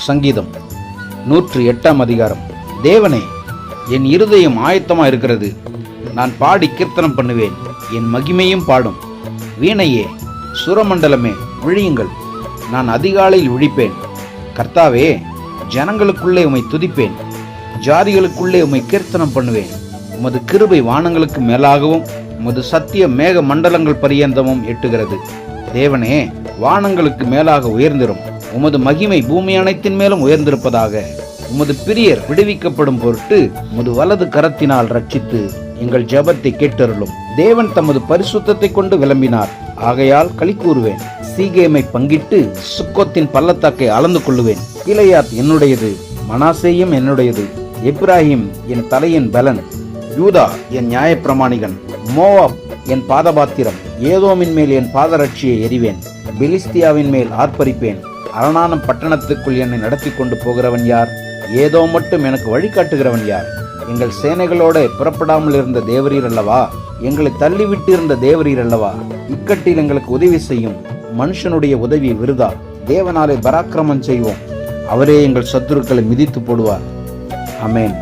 சங்கீதம் 108 அதிகாரம். தேவனே, என் இருதயம் ஆயத்தமா இருக்கிறது. நான் பாடி கீர்த்தனம் பண்ணுவேன். என் மகிமையும் பாடும். வீணையே, சுரமண்டலமே, விழியுங்கள். நான் அதிகாலையில் விழிப்பேன். கர்த்தாவே, ஜனங்களுக்குள்ளே உம்மை துதிப்பேன். ஜாதிகளுக்குள்ளே உம்மை கீர்த்தனம் பண்ணுவேன். உமது கிருபை வானங்களுக்கு மேலாகவும் உமது சத்திய மேக மண்டலங்கள் பரியந்தமும் எட்டுகிறது. தேவனே, வானங்களுக்கு மேலாக உயர்ந்திரும். உமது மகிமை பூமி அனைத்தின் மேலும் உயர்ந்திருப்பதாக. உமது பிரியர் விடுவிக்கப்படும் பொருட்டு உமது வலது கரத்தினால் ரட்சித்து எங்கள் ஜெபத்தை கேட்டருளும். தேவன் தமது பரிசுத்தத்தை கொண்டு விளம்பினார். ஆகையால் களி கூறுவேன். சீகேமை பங்கிட்டு சுக்கோத்தின் பள்ளத்தாக்கை அளந்து கொள்ளுவேன். கிளையாத் என்னுடையது, மனாசேயும் என்னுடையது. எப்ராஹிம் என் தலையின் பலன், யூதா என் நியாயப்பிரமாணிகன். மோவாப் என் பாதபாத்திரம். ஏதோமின் மேல் என் பாதரட்சியை எறிவேன். பெலிஸ்தியாவின் மேல் ஆர்ப்பரிப்பேன். அரணானம் பட்டணத்துக்குள் என்னை நடத்தி கொண்டு போகிறவன் யார்? ஏதோ மட்டும் எனக்கு வழிகாட்டுகிறவன் யார்? எங்கள் சேனைகளோட புறப்படாமல் இருந்த தேவரீர் அல்லவா? எங்களை தள்ளிவிட்டு இருந்த தேவரீர் அல்லவா? இக்கட்டில் எங்களுக்கு உதவி செய்யும். மனுஷனுடைய உதவி விருதா. தேவனாலே பராக்கிரமம் செய்வோம். அவரே எங்கள் சத்துருக்களை மிதித்து போடுவார். ஆமென்.